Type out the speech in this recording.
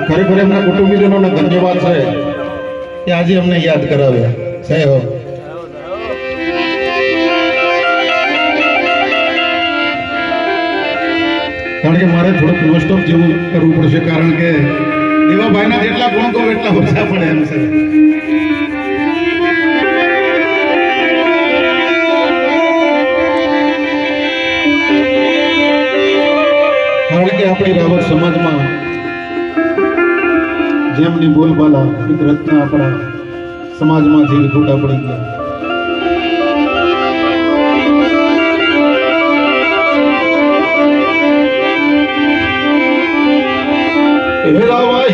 ખરેખર એમના કુટુંબીજનોને ધન્યવાદ છે કે આજે અમને યાદ કરાવ્યા સાહેબ. કારણ કે મારે થોડુંક નોસ્ટોપ જેવું કરવું પડશે, કારણ કે એવા ભાઈના જેટલા ગુણ કહું એટલા ઓછા પડે એમ છે. કારણ કે આપણી રાવત સમાજમાં જેમની બોલબાલા એક રત્ન આપણા સમાજમાંથી વિખૂટા પડી ગયા. હેરાવા